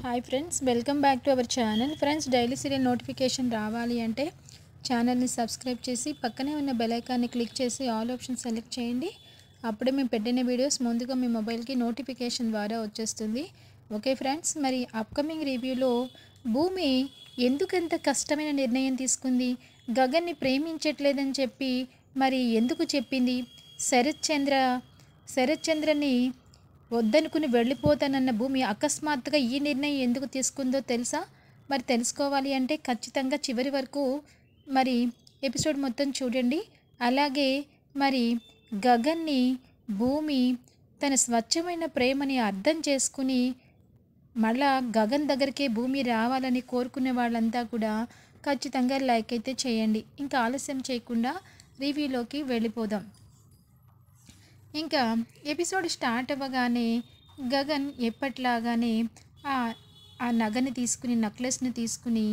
Hi friends, welcome back to our channel. Friends, daily serial notification రావాలి అంటే ఛానల్ని subscribe చేసి పక్కనే ఉన్న బెల్ ఐకాన్ని క్లిక్ చేసి ఆల్ ఆప్షన్ సెలెక్ట్ చేయండి. అప్పుడే మేము పెట్టిన వీడియోస్ ముందుగా మీ మొబైల్కి నోటిఫికేషన్ ద్వారా వచ్చేస్తుంది. ఓకే ఫ్రెండ్స్, మరి అప్కమింగ్ రివ్యూలో భూమి ఎందుకంత కష్టమైన నిర్ణయం తీసుకుంది? గగన్ని ప్రేమించట్లేదని చెప్పి మరి ఎందుకు చెప్పింది? శరత్ చంద్రని వద్దనుకుని వెళ్ళిపోతానన్న భూమి అకస్మాత్తుగా ఈ నిర్ణయం ఎందుకు తీసుకుందో తెలుసా? మరి తెలుసుకోవాలి అంటే ఖచ్చితంగా చివరి వరకు మరి ఎపిసోడ్ మొత్తం చూడండి. అలాగే మరి గగన్ని భూమి తన స్వచ్ఛమైన ప్రేమని అర్థం చేసుకుని మళ్ళా గగన్ దగ్గరికే భూమి రావాలని కోరుకునే వాళ్ళంతా కూడా ఖచ్చితంగా లైక్ అయితే చేయండి. ఇంకా ఆలస్యం చేయకుండా రివ్యూలోకి వెళ్ళిపోదాం. ఇంకా ఎపిసోడ్ స్టార్ట్ అవ్వగానే గగన్ ఎప్పట్లాగానే ఆ నగని తీసుకుని నెక్లెస్ని తీసుకుని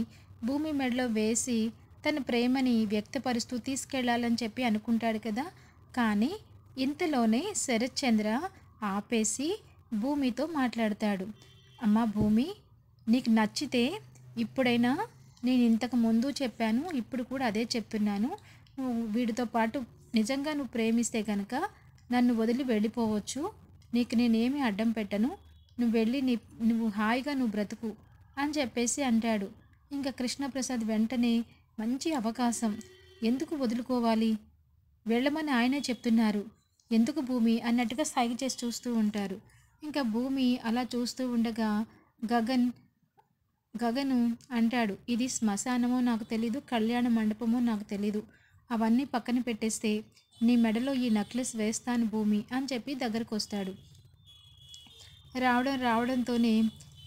భూమి మెడలో వేసి తన ప్రేమని వ్యక్తపరుస్తూ తీసుకెళ్లాలని చెప్పి అనుకుంటాడు కదా. కానీ ఇంతలోనే శరత్ చంద్ర ఆపేసి భూమితో మాట్లాడతాడు. అమ్మా భూమి, నీకు నచ్చితే ఇప్పుడైనా, నేను ఇంతకు ముందు చెప్పాను, ఇప్పుడు కూడా అదే చెప్తున్నాను, నువ్వు వీడితో పాటు నిజంగా నువ్వు ప్రేమిస్తే కనుక నన్ను వదిలి వెళ్ళిపోవచ్చు. నీకు నేనేమి అడ్డం పెట్టను, నువ్వు వెళ్ళి నువ్వు హాయిగా నువ్వు బ్రతుకు అని చెప్పేసి అంటాడు. ఇంకా కృష్ణప్రసాద్ వెంటనే మంచి అవకాశం, ఎందుకు వదులుకోవాలి, వెళ్ళమని ఆయనే చెప్తున్నారు, ఎందుకు భూమి అన్నట్టుగా సైగ చేసి చూస్తూ ఉంటారు. ఇంకా భూమి అలా చూస్తూ ఉండగా గగను అంటాడు, ఇది శ్మశానమో నాకు తెలీదు, కళ్యాణ మండపమో నాకు తెలీదు, అవన్నీ పక్కన పెట్టేస్తే నీ మెడలో ఈ నెక్లెస్ వేస్తాను భూమి అని చెప్పి దగ్గరకు వస్తాడు. రావడంతోనే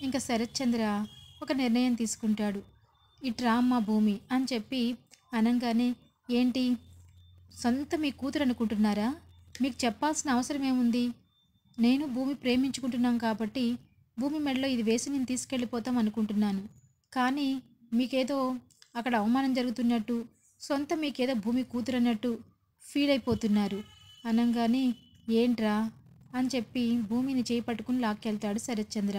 ఇంకా శరత్ చంద్ర ఒక నిర్ణయం తీసుకుంటాడు. ఇట్రా అమ్మా భూమి అని చెప్పి అనగానే, ఏంటి సొంత మీ కూతురు అనుకుంటున్నారా? మీకు చెప్పాల్సిన అవసరం ఏముంది? నేను భూమి ప్రేమించుకుంటున్నాం కాబట్టి భూమి మెడలో ఇది వేసి నేను తీసుకెళ్ళిపోతాం అనుకుంటున్నాను. కానీ మీకేదో అక్కడ అవమానం జరుగుతున్నట్టు, సొంత మీకేదో భూమి కూతురు అన్నట్టు ఫీల్ అయిపోతున్నారు అనగానే, ఏంట్రా అని చెప్పి భూమిని చేయి పట్టుకుని లాక్కెళ్తాడు శరత్ చంద్ర.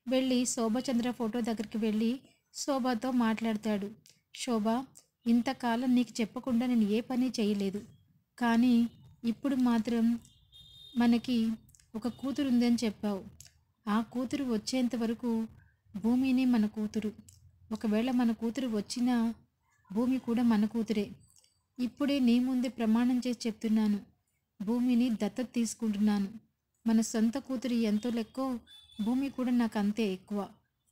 వెళ్ళి శోభచంద్ర ఫోటో దగ్గరికి వెళ్ళి శోభతో మాట్లాడతాడు. శోభ, ఇంతకాలం నీకు చెప్పకుండా నేను ఏ పని చేయలేదు, కానీ ఇప్పుడు మాత్రం మనకి ఒక కూతురు ఉందని చెప్పావు. ఆ కూతురు వచ్చేంత వరకు భూమిని మన కూతురు, ఒకవేళ మన కూతురు వచ్చినా భూమి కూడా మన కూతురే. ఇప్పుడే నీ ముందే ప్రమాణం చేసి చెప్తున్నాను, భూమిని దత్తత తీసుకుంటున్నాను. మన సొంత కూతురు ఎంతో లెక్కో భూమి కూడా నాకు అంతే ఎక్కువ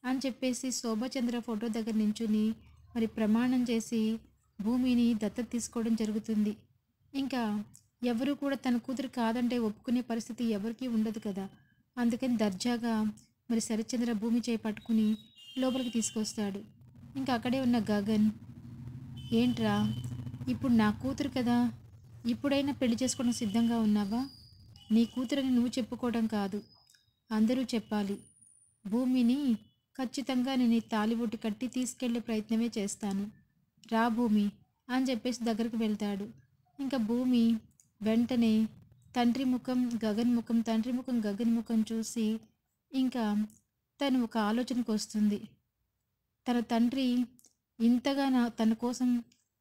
అని చెప్పేసి శోభచంద్ర ఫోటో దగ్గర నించుని మరి ప్రమాణం చేసి భూమిని దత్తత తీసుకోవడం జరుగుతుంది. ఇంకా ఎవరు కూడా తన కూతురు కాదంటే ఒప్పుకునే పరిస్థితి ఎవరికీ ఉండదు కదా. అందుకని దర్జాగా మరి శరత్చంద్ర భూమి చేయి పట్టుకుని లోపలికి తీసుకొస్తాడు. ఇంకా అక్కడే ఉన్న గగన్, ఏంట్రా ఇప్పుడు నా కూతురు కదా, ఇప్పుడైనా పెళ్లి చేసుకోవడం సిద్ధంగా ఉన్నావా? నీ కూతురని నువ్వు చెప్పుకోవడం కాదు, అందరూ చెప్పాలి. భూమిని ఖచ్చితంగా నేను ఈ తాలిబొట్టు కట్టి తీసుకెళ్లే ప్రయత్నమే చేస్తాను, రా భూమి అని చెప్పేసి దగ్గరకు వెళ్తాడు. ఇంకా భూమి వెంటనే తండ్రి ముఖం గగన్ ముఖం, తండ్రి ముఖం గగన్ ముఖం చూసి ఇంకా తను ఒక ఆలోచనకు వస్తుంది. తన తండ్రి ఇంతగా తన కోసం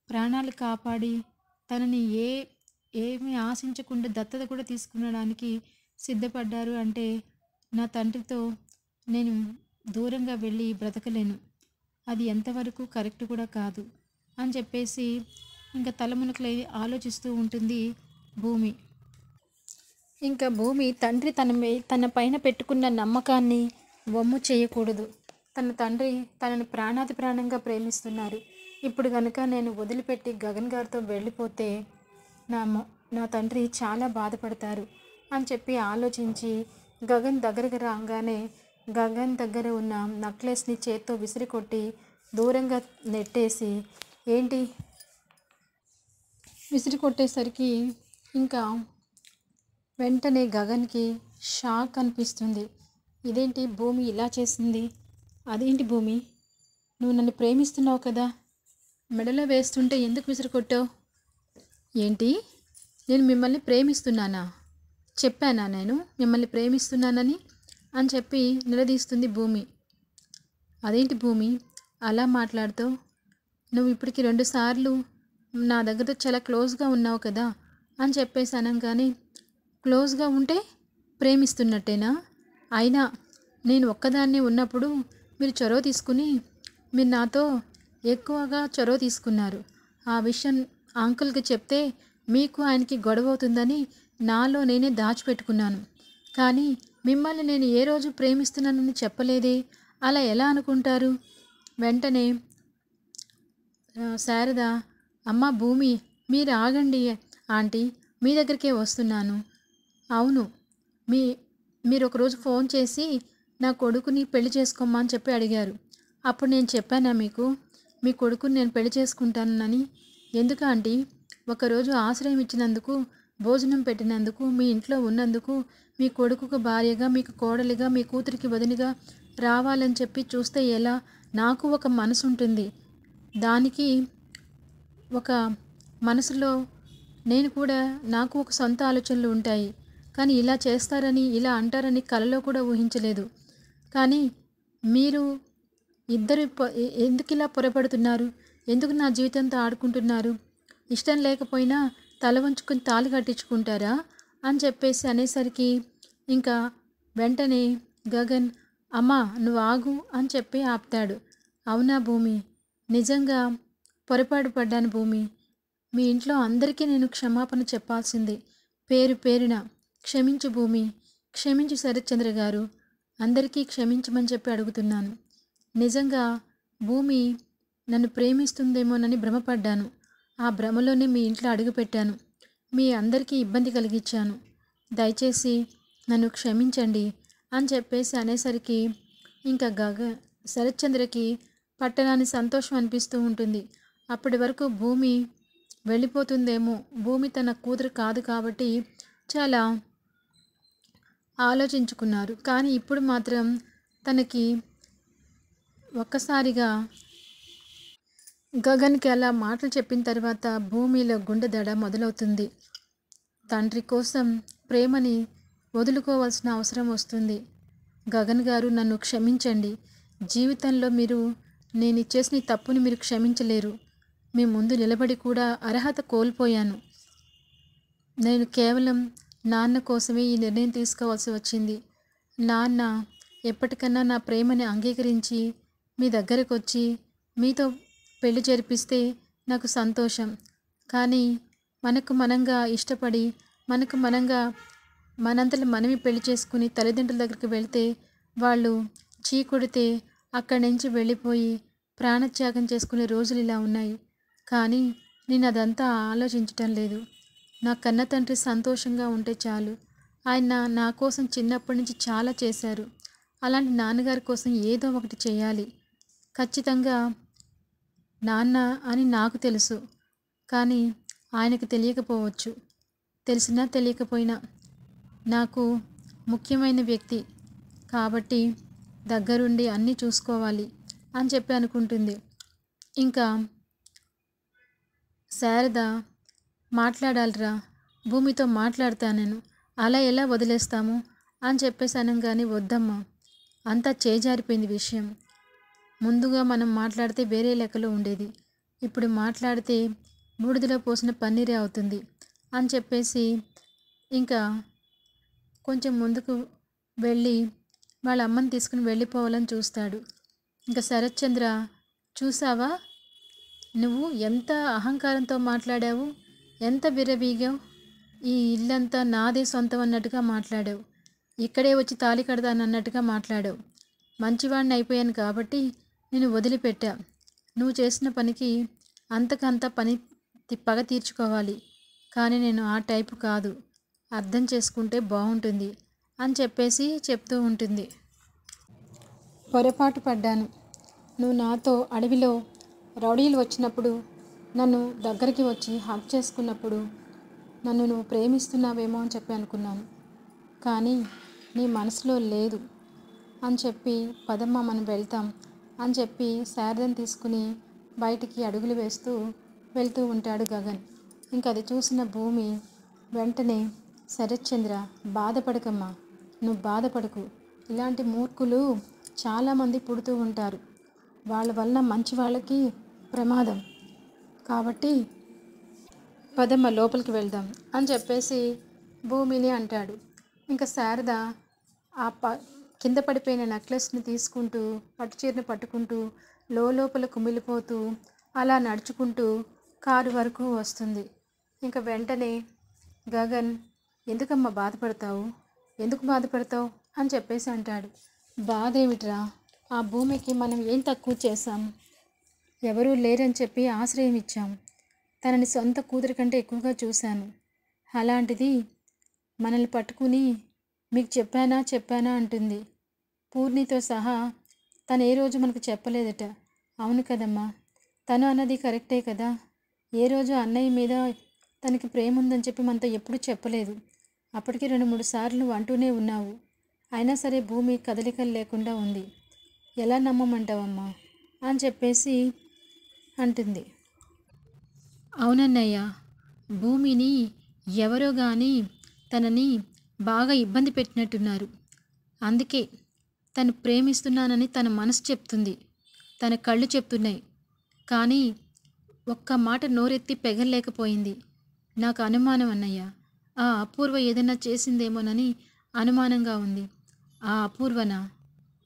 ప్రాణాలు కాపాడి తనని ఏమీ ఆశించకుండా దత్తత కూడా తీసుకునడానికి సిద్ధపడ్డారు అంటే నా తండ్రితో నేను దూరంగా వెళ్ళి బ్రతకలేను, అది ఎంతవరకు కరెక్ట్ కూడా కాదు అని చెప్పేసి ఇంకా తలమునకలై ఆలోచిస్తూ ఉంటుంది భూమి. ఇంకా భూమి తండ్రి తన పైన పెట్టుకున్న నమ్మకాన్ని వమ్ము చేయకూడదు. తన తండ్రి తనని ప్రాణాతి ప్రాణంగా ప్రేమిస్తున్నారు. ఇప్పుడు కనుక నేను వదిలిపెట్టి గగన్ గారితో వెళ్ళిపోతే నా తండ్రి చాలా బాధపడతారు అని చెప్పి ఆలోచించి గగన్ దగ్గరకు రాగానే గగన్ దగ్గర ఉన్న నెక్లెస్ని చేత్తో విసిరికొట్టి దూరంగా నెట్టేసి, ఏంటి విసిరి కొట్టేసరికి ఇంకా వెంటనే గగన్కి షాక్ అనిపిస్తుంది. ఇదేంటి భూమి ఇలా చేసింది? అదేంటి భూమి, నువ్వు నన్ను ప్రేమిస్తున్నావు కదా, మెడలో వేస్తుంటే ఎందుకు విసిరికొట్టావు? ఏంటి, నేను మిమ్మల్ని ప్రేమిస్తున్నానా? చెప్పానా నేను మిమ్మల్ని ప్రేమిస్తున్నానని అని చెప్పి నిలదీస్తుంది భూమి. అదేంటి భూమి అలా మాట్లాడుతావు? నువ్వు ఇప్పటికి 2 సార్లు నా దగ్గరతో చాలా క్లోజ్గా ఉన్నావు కదా అని చెప్పేసి అనగానే, క్లోజ్గా ఉంటే ప్రేమిస్తున్నట్టేనా? అయినా నేను ఒక్కదాన్నే ఉన్నప్పుడు మీరు చొరవ తీసుకుని మీరు నాతో ఎక్కువగా చొరవ తీసుకున్నారు. ఆ విషయం అంకుల్కి చెప్తే మీకు ఆయనకి గొడవ అవుతుందని నాలో నేనే దాచిపెట్టుకున్నాను. కానీ మిమ్మల్ని నేను ఏ రోజు ప్రేమిస్తున్నానని చెప్పలేదే, అలా ఎలా అనుకుంటారు? వెంటనే శారద, అమ్మ భూమి, మీరు ఆగండి ఆంటీ, మీ దగ్గరికే వస్తున్నాను. అవును, మీ మీరు ఒకరోజు ఫోన్ చేసి నా కొడుకుని పెళ్లి చేసుకోమని చెప్పి అడిగారు. అప్పుడు నేను చెప్పానా మీకు మీ కొడుకుని నేను పెళ్లి చేసుకుంటానని? ఎందుకు ఆంటీ? ఒకరోజు ఆశ్రయం ఇచ్చినందుకు, భోజనం పెట్టినందుకు, మీ ఇంట్లో ఉన్నందుకు, మీ కొడుకుకు భార్యగా, మీకు కోడలిగా, మీ కూతురికి వదినగా రావాలని చెప్పి చూస్తే ఎలా? నాకు ఒక మనసు ఉంటుంది, దానికి ఒక మనసులో నేను కూడా నాకు ఒక సొంత ఆలోచనలు ఉంటాయి. కానీ ఇలా చేస్తారని, ఇలా అంటారని కలలో కూడా ఊహించలేదు. కానీ మీరు ఇద్దరు ఎందుకు ఇలా పొరపడుతున్నారు? ఎందుకు నా జీవితంతో ఆడుకుంటున్నారు? ఇష్టం లేకపోయినా తల వంచుకొని తాళి కట్టించుకుంటారా అని చెప్పేసి అనేసరికి ఇంకా వెంటనే గగన్, అమ్మా నువ్వు ఆగు అని చెప్పి ఆపుతాడు. అవునా భూమి, నిజంగా పొరపాటు పడ్డాను భూమి. మీ ఇంట్లో అందరికీ నేను క్షమాపణ చెప్పాల్సింది. పేరు పేరున క్షమించు భూమి, క్షమించు శరత్చంద్ర గారు, అందరికీ క్షమించమని చెప్పి అడుగుతున్నాను. నిజంగా భూమి నన్ను ప్రేమిస్తుందేమోనని భ్రమపడ్డాను. ఆ భ్రమలోనే మీ ఇంట్లో అడుగుపెట్టాను. మీ అందరికీ ఇబ్బంది కలిగించాను. దయచేసి నన్ను క్షమించండి అని చెప్పేసి అనేసరికి ఇంకా శరత్చంద్రకి పట్టరాని సంతోషం అనిపిస్తూ ఉంటుంది. అప్పటి వరకు భూమి వెళ్ళిపోతుందేమో, భూమి తన కూతురు కాదు కాబట్టి చాలా ఆలోచించుకున్నారు. కానీ ఇప్పుడు మాత్రం తనకి ఒక్కసారిగా గగన్కి అలా మాటలు చెప్పిన తర్వాత భూమిలో గుండె దడ మొదలవుతుంది. తండ్రి కోసం ప్రేమని వదులుకోవాల్సిన అవసరం వస్తుంది. గగన్ గారు నన్ను క్షమించండి. జీవితంలో మీరు నేను చేసిన ఈ తప్పుని మీరు క్షమించలేరు. మీ ముందు నిలబడి కూడా అర్హత కోల్పోయాను. నేను కేవలం నాన్న కోసమే ఈ నిర్ణయం తీసుకోవాల్సి వచ్చింది. నాన్న ఎప్పటికన్నా నా ప్రేమని అంగీకరించి మీ దగ్గరకు వచ్చి మీతో పెళ్లి జరిపిస్తే నాకు సంతోషం. కానీ మనకు మనంగా ఇష్టపడి, మనకు మనంగా మనంతలో మనమే పెళ్లి చేసుకుని తల్లిదండ్రుల దగ్గరికి వెళ్తే వాళ్ళు చీకొడితే అక్కడి నుంచి వెళ్ళిపోయి ప్రాణత్యాగం చేసుకునే రోజులు ఇలా ఉన్నాయి. కానీ నేను అదంతా ఆలోచించటం లేదు. నా కన్న తండ్రి సంతోషంగా ఉంటే చాలు. ఆయన నా కోసం చిన్నప్పటి నుంచి చాలా చేశారు. అలాంటి నాన్నగారి కోసం ఏదో ఒకటి చేయాలి. ఖచ్చితంగా నాన్న అని నాకు తెలుసు, కానీ ఆయనకు తెలియకపోవచ్చు. తెలిసినా తెలియకపోయినా నాకు ముఖ్యమైన వ్యక్తి కాబట్టి దగ్గరుండి అన్నీ చూసుకోవాలి అని చెప్పి అనుకుంటుంది. ఇంకా శారద, మాట్లాడాలిరా, భూమితో మాట్లాడతా నేను, అలా ఎలా వదిలేస్తాము అని చెప్పేసి అనగానే, వద్దమ్మా, అంతా చేజారిపోయింది విషయం. ముందుగా మనం మాట్లాడితే వేరే లెక్కలో ఉండేది. ఇప్పుడు మాట్లాడితే బూడిదలో పోసిన పన్నీరే అవుతుంది అని చెప్పేసి ఇంకా కొంచెం ముందుకు వెళ్ళి వాళ్ళ అమ్మని తీసుకుని వెళ్ళిపోవాలని చూస్తాడు. ఇంకా శరత్చంద్ర, చూసావా నువ్వు ఎంత అహంకారంతో మాట్లాడావు, ఎంత విర్రవీగావు, ఈ ఇల్లంతా నాదే సొంతం అన్నట్టుగా మాట్లాడావు, ఇక్కడే వచ్చి తాళి కడదాను అన్నట్టుగా మాట్లాడావు. మంచివాడిని అయిపోయాను కాబట్టి నేను వదిలిపెట్టా. నువ్వు చేసిన పనికి అంతకంత పగ తీర్చుకోవాలి. కానీ నేను ఆ టైపు కాదు, అర్థం చేసుకుంటే బాగుంటుంది అని చెప్పేసి చెప్తూ ఉంటుంది. పొరపాటు పడ్డాను. నువ్వు నాతో అడవిలో రౌడీలు వచ్చినప్పుడు నన్ను దగ్గరికి వచ్చి హగ్ చేసుకున్నప్పుడు నన్ను నువ్వు ప్రేమిస్తున్నావేమో అని చెప్పి అనుకున్నాను. కానీ నీ మనసులో లేదు అని చెప్పి, పదమ్మ మనం వెళ్తాం అని చెప్పి శారదను తీసుకుని బయటికి అడుగులు వేస్తూ వెళ్తూ ఉంటాడు గగన్. ఇంక అది చూసిన భూమి వెంటనే, శరత్చంద్ర బాధపడకమ్మా, నువ్వు బాధపడకు, ఇలాంటి మూర్ఖులు చాలామంది పుడుతూ ఉంటారు. వాళ్ళ వలన మంచి వాళ్ళకి ప్రమాదం. కాబట్టి పదమ్మ లోపలికి వెళ్దాం అని చెప్పేసి భూమిని అంటాడు. ఇంకా శారద ఆ కింద పడిపోయిన నెక్లెస్ని తీసుకుంటూ పట్టుచీరని పట్టుకుంటూ లోపల కుమిలిపోతూ అలా నడుచుకుంటూ కారు వరకు వస్తుంది. ఇంకా వెంటనే గగన్, ఎందుకమ్మా బాధపడతావు, ఎందుకు బాధపడతావు అని చెప్పేసి అంటాడు. బాధ ఏమిట్రా, ఆ భూమికి మనం ఏం తక్కువ చేశాం? ఎవరూ లేరని చెప్పి ఆశ్రయం ఇచ్చాం. తనని సొంత కూతురి కంటే ఎక్కువగా చూశాను. అలాంటిది మనల్ని పట్టుకుని మీకు చెప్పానా అంటుంది. పూర్ణితో సహా తను ఏ రోజు మనకు చెప్పలేదట. అవును కదమ్మా, తను అన్నది కరెక్టే కదా. ఏ రోజు అన్నయ్య మీద తనకి ప్రేమ ఉందని చెప్పి మనతో ఎప్పుడూ చెప్పలేదు. అప్పటికి 2-3 సార్లు నువ్వు అంటూనే ఉన్నావు. అయినా సరే భూమి కదలికలు లేకుండా ఉంది. ఎలా నమ్మమంటావమ్మా అని చెప్పేసి అంటుంది. అవునన్నయ్య, భూమిని ఎవరో కానీ తనని బాగా ఇబ్బంది పెట్టినట్టున్నారు. అందుకే తను ప్రేమిస్తున్నానని తన మనసు చెప్తుంది, తన కళ్ళు చెప్తున్నాయి. కానీ ఒక్క మాట నోరెత్తి పెగలేకపోయింది. నాకు అనుమానం అన్నయ్య, ఆ అపూర్వ ఏదైనా చేసిందేమోనని అనుమానంగా ఉంది. ఆ అపూర్వన?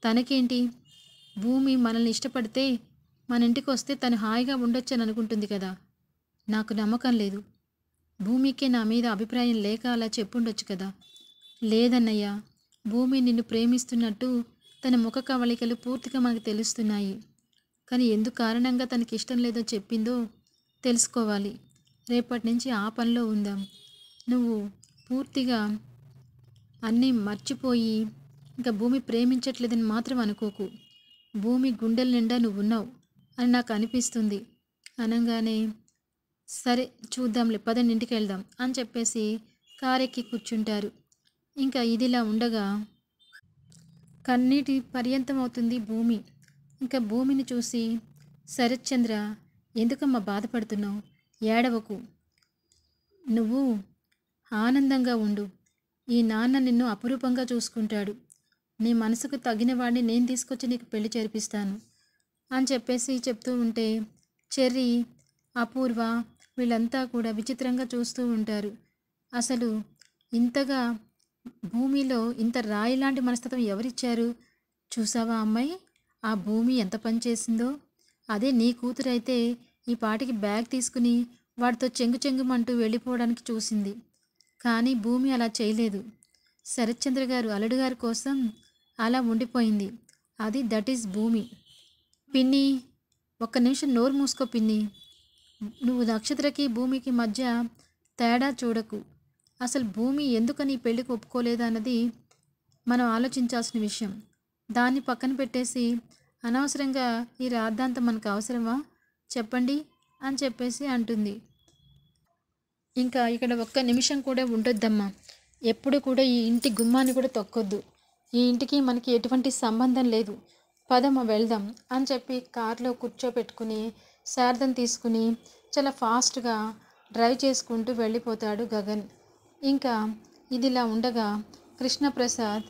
తనకేంటి, భూమి మనల్ని ఇష్టపడితే మన ఇంటికి వస్తే తను హాయిగా ఉండొచ్చని అనుకుంటుంది కదా. నాకు నమ్మకం లేదు. భూమికే నా మీద అభిప్రాయం లేక అలా చెప్పుండొచ్చు కదా. లేదన్నయ్య, భూమి నిన్ను ప్రేమిస్తున్నట్టు తన ముఖ కవళికలు పూర్తిగా మనకు తెలుస్తున్నాయి. కానీ ఎందుకు కారణంగా తనకి ఇష్టం లేదో చెప్పిందో తెలుసుకోవాలి. రేపటి నుంచి ఆ పనిలో ఉందాం. నువ్వు పూర్తిగా అన్నీ మర్చిపోయి ఇంకా భూమి ప్రేమించట్లేదని మాత్రం అనుకోకు. భూమి గుండెల నిండా నువ్వున్నావు అని నాకు అనిపిస్తుంది అనగానే, సరే చూద్దాంలే, పదండి ఇంటికి వెళ్దాం అని చెప్పేసి కారెక్కి కూర్చుంటారు. ఇంకా ఇదిలా ఉండగా కన్నీటి పర్యంతం అవుతుంది భూమి. ఇంకా భూమిని చూసి, శరత్చంద్ర, ఎందుకమ్మా బాధపడుతున్నావు? ఏడవకు, నువ్వు ఆనందంగా ఉండు. ఈ నాన్న నిన్ను అపురూపంగా చూసుకుంటాడు. నీ మనసుకు తగిన వాడిని నేను తీసుకొచ్చి నీకు పెళ్లి చేర్పిస్తాను అని చెప్పేసి చెప్తూ ఉంటే చెర్రీ, అపూర్వ వీళ్ళంతా కూడా విచిత్రంగా చూస్తూ ఉంటారు. అసలు ఇంతగా భూమిలో ఇంత రాయి లాంటి మనస్తత్వం ఎవరిచ్చారు? చూసావా అమ్మాయి, ఆ భూమి ఎంత పని చేసిందో. అదే నీ కూతురైతే ఈ పాటికి బ్యాగ్ తీసుకుని వాడితో చెంగుమంటూ వెళ్ళిపోవడానికి చూసింది. కానీ భూమి అలా చేయలేదు. శరత్చంద్ర గారు అల్లుడు గారి కోసం అలా ఉండిపోయింది. దట్ ఈస్ భూమి. పిన్ని, ఒక్క నిమిషం నోరు మూసుకో పిన్ని. నువ్వు నక్షత్రకి భూమికి మధ్య తేడా చూడకు. అసలు భూమి ఎందుకని ఈ పెళ్ళికి ఒప్పుకోలేదా అన్నది మనం ఆలోచించాల్సిన విషయం. దాన్ని పక్కన పెట్టేసి అనవసరంగా ఈ రాద్ధాంతం మనకు అవసరమా చెప్పండి అని చెప్పేసి అంటుంది. ఇంకా ఇక్కడ ఒక్క నిమిషం కూడా ఉండొద్దమ్మా. ఎప్పుడు కూడా ఈ ఇంటి గుమ్మాన్ని కూడా తొక్కొద్దు. ఈ ఇంటికి మనకి ఎటువంటి సంబంధం లేదు. పదమ్మ వెళ్దాం అని చెప్పి కారులో కూర్చోపెట్టుకుని శారదను తీసుకుని చాలా ఫాస్ట్గా డ్రైవ్ చేసుకుంటూ వెళ్ళిపోతాడు గగన్. ఇంకా ఇదిలా ఉండగా కృష్ణప్రసాద్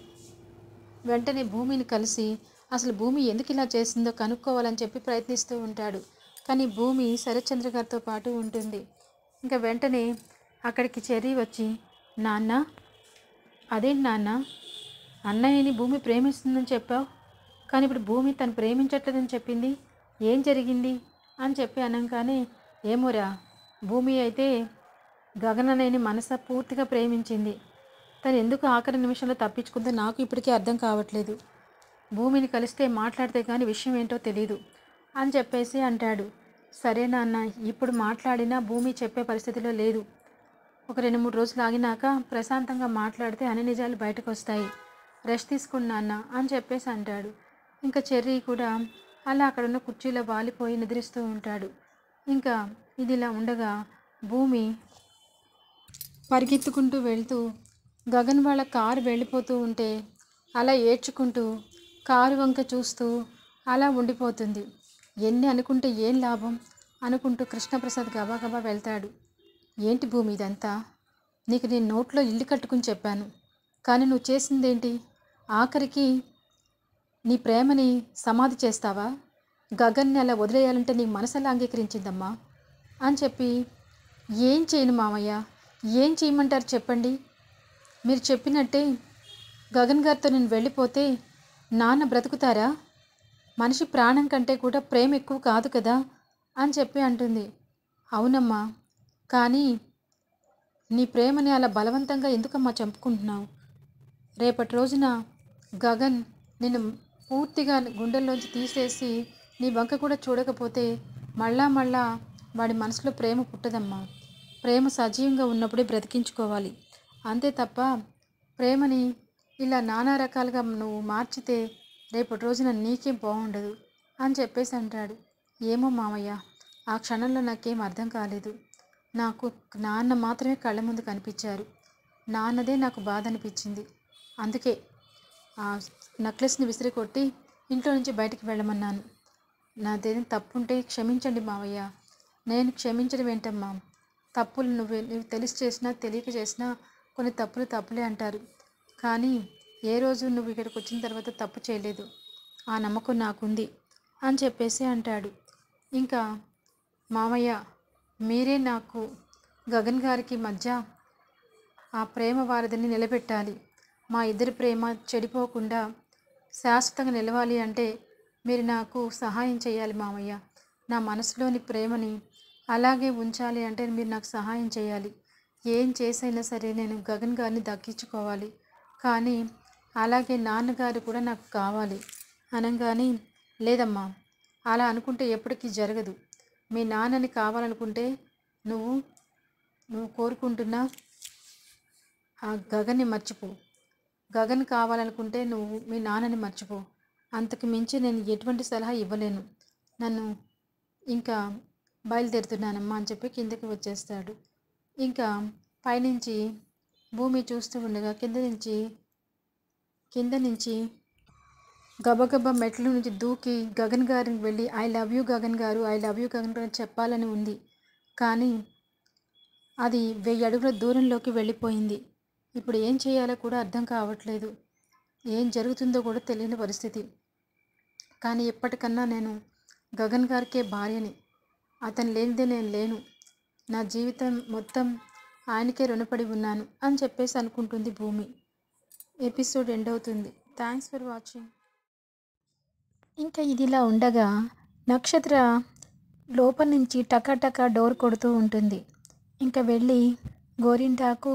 వెంటనే భూమిని కలిసి అసలు భూమి ఎందుకు ఇలా చేసిందో కనుక్కోవాలని చెప్పి ప్రయత్నిస్తూ ఉంటాడు. కానీ భూమి శరత్చంద్ర గారితో పాటు ఉంటుంది. ఇంకా వెంటనే అక్కడికి చెర్రీ వచ్చి, నాన్న, అదేంటి నాన్న, అన్నయ్యని భూమి ప్రేమిస్తుందని చెప్పావు, కానీ ఇప్పుడు భూమి తను ప్రేమించట్లేదని చెప్పింది, ఏం జరిగింది అని చెప్పి అనగానే, ఏమోరా, భూమి అయితే గగన్ అన్నయ్యని మనస్ఫూర్తిగా ప్రేమించింది. తను ఎందుకు ఆఖరి నిమిషంలో తప్పించుకుందో నాకు ఇప్పటికీ అర్థం కావట్లేదు. భూమిని కలిస్తే మాట్లాడితే కానీ విషయం ఏంటో తెలీదు అని చెప్పేసి అంటాడు. సరే నాన్న, ఇప్పుడు మాట్లాడినా భూమి చెప్పే పరిస్థితిలో లేదు. ఒక 2-3 రోజులు ఆగినాక ప్రశాంతంగా మాట్లాడితే అన్ని నిజాలు బయటకు వస్తాయి. రెస్ట్ తీసుకుని నాన్న అని చెప్పేసి అంటాడు. ఇంకా చెర్రీ కూడా అలా అక్కడున్న కుర్చీలో వాలిపోయి నిద్రిస్తూ ఉంటాడు. ఇంకా ఇదిలా ఉండగా భూమి పరిగెత్తుకుంటూ వెళ్తూ గగన్ వాళ్ళ కారు వెళ్ళిపోతూ ఉంటే అలా ఏడ్చుకుంటూ కారు వంక చూస్తూ అలా ఉండిపోతుంది. ఎన్ని అనుకుంటే ఏం లాభం అనుకుంటూ కృష్ణప్రసాద్ గబాగబా వెళ్తాడు. ఏంటి భూమి ఇదంతా? నీకు నేను నోట్లో ఇల్లు కట్టుకుని చెప్పాను, కానీ నువ్వు చేసిందేంటి? ఆఖరికి నీ ప్రేమని సమాధి చేస్తావా? గగన్ని అలా వదిలేయాలంటే నీ మనసు ఎలా అంగీకరించిందమ్మా అని చెప్పి, ఏం చేయను మామయ్య, ఏం చేయమంటారు చెప్పండి? మీరు చెప్పినట్టే గగన్ గారితో నేను వెళ్ళిపోతే నాన్న బ్రతుకుతారా? మనిషి ప్రాణం కంటే కూడా ప్రేమ ఎక్కువ కాదు కదా అని చెప్పి అంటుంది. అవునమ్మా, కానీ నీ ప్రేమని అలా బలవంతంగా ఎందుకమ్మా చంపుకుంటున్నావు? రేపటి రోజున గగన్ నిన్ను పూర్తిగా గుండెల్లోంచి తీసేసి నీ వంక కూడా చూడకపోతే మళ్ళా వాడి మనసులో ప్రేమ పుట్టదమ్మా. ప్రేమ సజీవంగా ఉన్నప్పుడే బ్రతికించుకోవాలి. అంతే తప్ప ప్రేమని ఇలా నానా రకాలుగా నువ్వు మార్చితే రేపటి రోజున నీకేం బాగుండదు అని చెప్పేసి అంటాడు. ఏమో మామయ్య, ఆ క్షణంలో నాకేం అర్థం కాలేదు. నాకు నాన్న మాత్రమే కళ్ళ ముందు కనిపించారు. నాన్నదే నాకు బాధ అనిపించింది. అందుకే ఆ నెక్లెస్ని విసిరి కొట్టి ఇంట్లో నుంచి బయటికి వెళ్ళమన్నాను. నాదేదైనా తప్పుంటే క్షమించండి మావయ్య. నేను క్షమించడం ఏంటమ్మా? తప్పులు నువ్వు తెలిసి చేసినా తెలియక చేసినా కొన్ని తప్పులే అంటారు. కానీ ఏ రోజు నువ్వు ఇక్కడికి వచ్చిన తర్వాత తప్పు చేయలేదు. ఆ నమ్మకం నాకుంది అని చెప్పేసి అంటాడు. ఇంకా మామయ్య, మీరే నాకు గగన్ గారికి మధ్య ఆ ప్రేమ వారధిని నిలబెట్టాలి. మా ఇద్దరి ప్రేమ చెడిపోకుండా శాశ్వతంగా నిలవాలి అంటే మీరు నాకు సహాయం చేయాలి మామయ్య. నా మనసులోని ప్రేమని అలాగే ఉంచాలి అంటే మీరు నాకు సహాయం చేయాలి. ఏం చేసైనా సరే నేను గగన్ గారిని దక్కించుకోవాలి. కానీ అలాగే నాన్నగారు కూడా నాకు కావాలి అనగానే, లేదమ్మా, అలా అనుకుంటే ఎప్పటికీ జరగదు. మీ నాన్నని కావాలనుకుంటే నువ్వు కోరుకుంటున్నా ఆ గగన్ని మర్చిపో. గగన్ కావాలనుకుంటే నువ్వు మీ నాన్నని మర్చిపో. అంతకు మించి నేను ఎటువంటి సలహా ఇవ్వలేను. నన్ను ఇంకా బయలుదేరుతున్నానమ్మా అని చెప్పి కిందకి వచ్చేస్తాడు. ఇంకా పైనుంచి భూమి చూస్తూ ఉండగా కింద నుంచి గబగబా మెట్ల నుంచి దూకి గగన్ గారికి వెళ్ళి ఐ లవ్ యూ గగన్ గారు, ఐ లవ్ యూ గగన్ గారు చెప్పాలని ఉంది. కానీ అది 1000 అడుగుల దూరంలోకి వెళ్ళిపోయింది. ఇప్పుడు ఏం చేయాలో కూడా అర్థం కావట్లేదు. ఏం జరుగుతుందో కూడా తెలియని పరిస్థితి. కానీ ఎప్పటికన్నా నేను గగన్ గారికే భార్యని. అతను లేనిదే నేను లేను. నా జీవితం మొత్తం ఆయనకే రుణపడి ఉన్నాను అని చెప్పేసి అనుకుంటుంది భూమి. ఎపిసోడ్ ఎండ్ అవుతుంది. Thanks for watching. ఇంకా ఇదిలా ఉండగా నక్షత్ర లోపల నుంచి టకాటకా డోర్ కొడుతూ ఉంటుంది. ఇంకా వెళ్ళి గోరింటాకు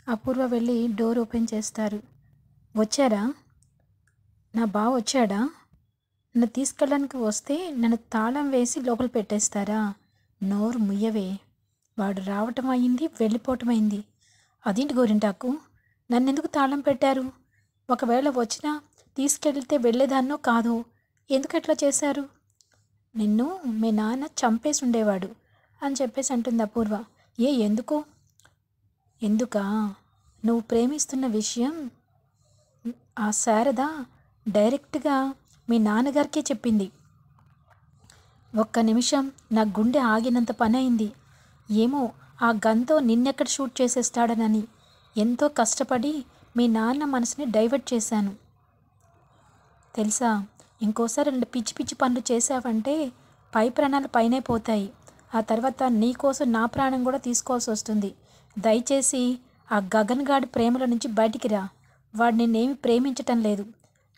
అపూర్వ వెళ్ళి డోర్ ఓపెన్ చేస్తారు. వచ్చారా? నా బావ వచ్చాడా? నన్ను తీసుకెళ్ళడానికి వస్తే నన్ను తాళం వేసి లోపల పెట్టేస్తారా? నోరు ముయ్యవే. వాడు రావటం అయింది, వెళ్ళిపోవటం అయింది. అదేంటి గోరింటాకు, నన్నెందుకు తాళం పెట్టారు? ఒకవేళ వచ్చినా తీసుకెళ్తే వెళ్ళేదాన్నో కాదో, ఎందుకు ఎట్లా చేశారు? నిన్ను మీ నాన్న చంపేసి ఉండేవాడు అని చెప్పేసి అంటుంది అపూర్వ. ఎందుకు? ఎందుకా? నువ్వు ప్రేమిస్తున్న విషయం ఆ శారద డైరెక్ట్గా మీ నాన్నగారికే చెప్పింది. ఒక్క నిమిషం నా గుండె ఆగినంత పని అయింది. ఏమో ఆ గన్తో నిన్నెక్కడ షూట్ చేసేస్తాడనని ఎంతో కష్టపడి మీ నాన్న మనసుని డైవర్ట్ చేశాను. తెలుసా, ఇంకోసారి 2 పిచ్చి పిచ్చి పనులు చేశావంటే పై ప్రాణాలు పైనే పోతాయి. ఆ తర్వాత నీకోసం నా ప్రాణం కూడా తీసుకోవాల్సి వస్తుంది. దయచేసి ఆ గగన్ గాడి ప్రేమలో నుంచి బయటికి రా. వాడు నిన్నేమి ప్రేమించటం లేదు.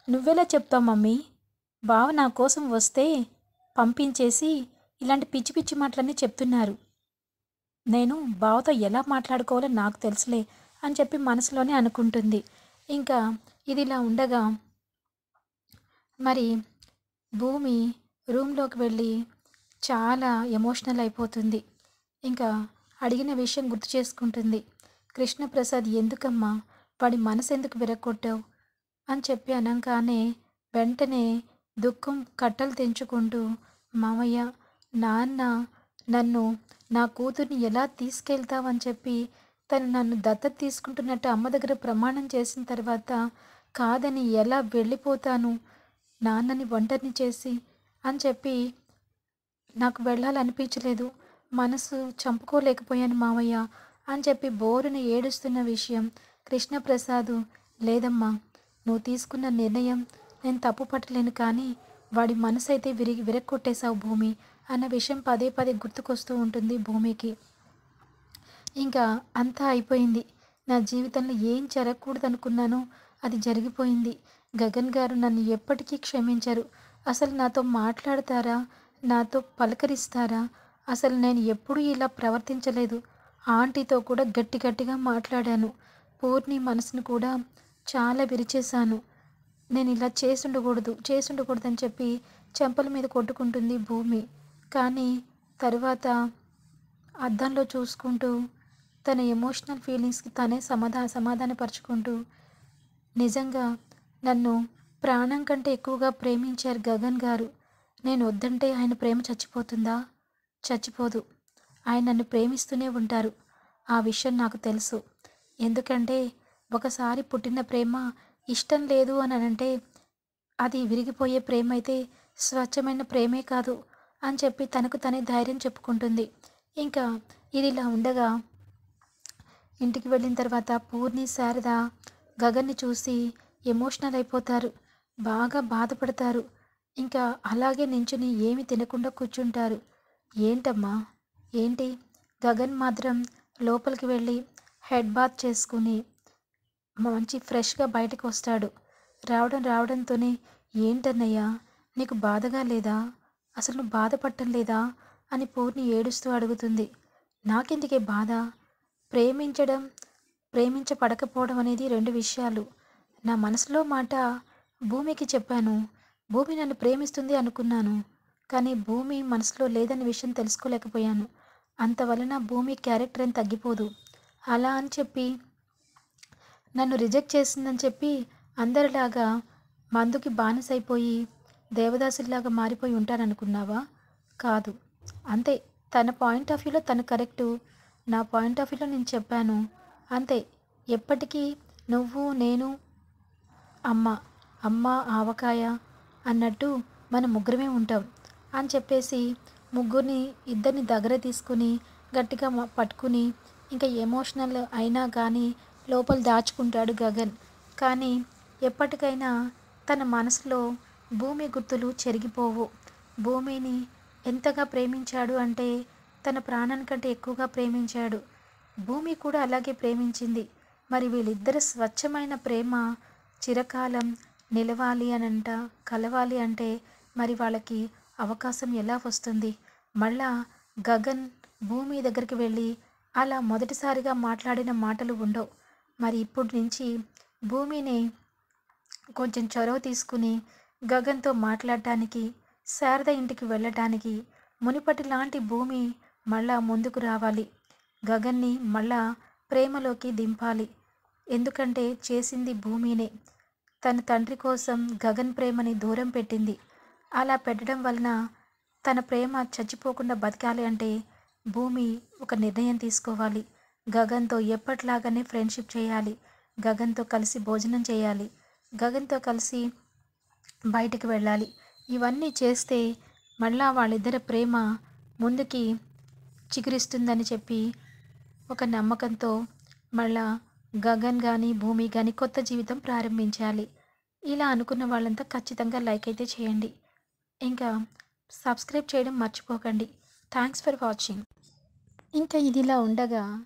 నువ్వెలా చెప్తావు మమ్మీ? బావ నా కోసం వస్తే పంపించేసి ఇలాంటి పిచ్చి పిచ్చి మాటలన్నీ చెప్తున్నారు. నేను బావతో ఎలా మాట్లాడుకోవాలో నాకు తెలుసులే అని చెప్పి మనసులోనే అనుకుంటుంది. ఇంకా ఇది ఇలా ఉండగా మరి భూమి రూమ్లోకి వెళ్ళి చాలా ఎమోషనల్ అయిపోతుంది. ఇంకా అడిగిన విషయం గుర్తు చేసుకుంటుంది. కృష్ణప్రసాద్ ఎందుకమ్మా వాడి మనసు ఎందుకు విరగొట్టావు అని చెప్పి అనగానే వెంటనే దుఃఖం కట్టలు తెంచుకుంటూ, మామయ్య, నాన్న నన్ను నా కూతుర్ని ఎలా తీసుకెళ్తావని చెప్పి తను నన్ను దత్తత తీసుకుంటున్నట్టు అమ్మ దగ్గర ప్రమాణం చేసిన తర్వాత కాదని ఎలా వెళ్ళిపోతాను నాన్నని ఒంటరిని చేసి అని చెప్పి నాకు వెళ్ళాలనిపించలేదు. మనసు చంపుకోలేకపోయాను మామయ్య అని చెప్పి బోరుని ఏడుస్తున్న విషయం కృష్ణప్రసాద్, లేదమ్మా, నువ్వు తీసుకున్న నిర్ణయం నేను తప్పు పట్టలేను, కానీ వాడి మనసు అయితే విరక్కొట్టేశావు భూమి అన్న విషయం పదే పదే గుర్తుకొస్తూ ఉంటుంది భూమికి. ఇంకా అంతా అయిపోయింది. నా జీవితంలో ఏం జరగకూడదనుకున్నానో అది జరిగిపోయింది. గగన్ గారు నన్ను ఎప్పటికీ క్షమించరు. అసలు నాతో మాట్లాడతారా? నాతో పలకరిస్తారా? అసలు నేను ఎప్పుడూ ఇలా ప్రవర్తించలేదు. ఆంటీతో కూడా గట్టి గట్టిగా మాట్లాడాను. పూర్ణి మనసును కూడా చాలా విరిచేశాను. నేను ఇలా చేసుండకూడదని చెప్పి చెంపల మీద కొట్టుకుంటుంది భూమి. కానీ తరువాత అద్దంలో చూసుకుంటూ తన ఎమోషనల్ ఫీలింగ్స్కి తనే సమాధానపరుచుకుంటూ, నిజంగా నన్ను ప్రాణం కంటే ఎక్కువగా ప్రేమించారు గగన్ గారు. నేను వద్దంటే ఆయన ప్రేమ చచ్చిపోతుందా? చచ్చిపోదు. ఆయన నన్ను ప్రేమిస్తూనే ఉంటారు. ఆ విషయం నాకు తెలుసు. ఎందుకంటే ఒకసారి పుట్టిన ప్రేమ ఇష్టం లేదు అని అంటే అది విరిగిపోయే ప్రేమ అయితే స్వచ్ఛమైన ప్రేమే కాదు అని చెప్పి తనకు తనే ధైర్యం చెప్పుకుంటుంది. ఇంకా ఇది ఇలా ఉండగా ఇంటికి వెళ్ళిన తర్వాత పూర్ణి, శారద గగన్ని చూసి ఎమోషనల్ అయిపోతారు. బాగా బాధపడతారు. ఇంకా అలాగే నించుని ఏమి తినకుండా కూర్చుంటారు. ఏంటమ్మా ఏంటి? గగన్ మాత్రం లోపలికి వెళ్ళి హెడ్ బాత్ చేసుకుని మంచి ఫ్రెష్గా బయటకు వస్తాడు. రావడంతోనే ఏంటన్నయ్యా నీకు బాధగా లేదా? అసలు నువ్వు బాధపడటం లేదా అని పూర్ణి ఏడుస్తూ అడుగుతుంది. నాకెందుకే బాధ? ప్రేమించడం ప్రేమించపడకపోవడం అనేది రెండు విషయాలు. నా మనసులో మాట భూమికి చెప్పాను. భూమి నన్ను ప్రేమిస్తుంది అనుకున్నాను. కానీ భూమి మనసులో లేదన్న విషయం తెలుసుకోలేకపోయాను. అంతవలన భూమి క్యారెక్టర్ ఏం తగ్గిపోదు. అలా అని చెప్పి నన్ను రిజెక్ట్ చేసిందని చెప్పి అందరిలాగా మందుకి బానిసైపోయి దేవదాసులాగా మారిపోయి ఉంటాననుకున్నావా? కాదు. అంతే. తన పాయింట్ ఆఫ్ వ్యూలో తను కరెక్టు. నా పాయింట్ ఆఫ్ వ్యూలో నేను చెప్పాను. అంతే. ఎప్పటికీ నువ్వు, నేను, అమ్మ ఆవకాయ అన్నట్టు మనం ముగ్గురమే ఉంటాం అని చెప్పేసి ఇద్దరిని దగ్గర తీసుకుని గట్టిగా పట్టుకుని ఇంకా ఎమోషనల్ అయినా కానీ లోపల దాచుకుంటాడు గగన్. కానీ ఎప్పటికైనా తన మనసులో భూమి గుర్తులు చెరిగిపోవు. భూమిని ఎంతగా ప్రేమించాడు అంటే తన ప్రాణానికంటే ఎక్కువగా ప్రేమించాడు. భూమి కూడా అలాగే ప్రేమించింది. మరి వీళ్ళిద్దరి స్వచ్ఛమైన ప్రేమ చిరకాలం నిలవాలి కలవాలి అంటే మరి వాళ్ళకి అవకాశం ఎలా వస్తుంది? మళ్ళా గగన్ భూమి దగ్గరికి వెళ్ళి అలా మొదటిసారిగా మాట్లాడిన మాటలు ఉండవు. మరి ఇప్పటి నుంచి భూమిని కొంచెం చొరవ తీసుకుని గగన్తో మాట్లాడటానికి, శారద ఇంటికి వెళ్ళటానికి మునిపటి లాంటి భూమి మళ్ళా ముందుకు రావాలి. గగన్ని మళ్ళా ప్రేమలోకి దింపాలి. ఎందుకంటే చేసింది భూమినే. తన తండ్రి కోసం గగన్ ప్రేమని దూరం పెట్టింది. అలా పెట్టడం వలన తన ప్రేమ చచ్చిపోకుండా బతకాలి అంటే భూమి ఒక నిర్ణయం తీసుకోవాలి. గగన్తో ఎప్పట్లాగానే ఫ్రెండ్షిప్ చేయాలి. గగన్తో కలిసి భోజనం చేయాలి. గగన్తో కలిసి బయటికి వెళ్ళాలి. ఇవన్నీ చేస్తే మళ్ళా వాళ్ళిద్దరి ప్రేమ ముందుకి చిగురిస్తుందని చెప్పి ఒక నమ్మకంతో మళ్ళా గగన్ కానీ భూమి కానీ కొత్త జీవితం ప్రారంభించాలి. ఇలా అనుకున్న వాళ్ళంతా ఖచ్చితంగా లైక్ అయితే చేయండి. ఇంకా సబ్స్క్రైబ్ చేయడం మర్చిపోకండి. Thanks for watching. ఇంకా ఇదిలా ఉండగా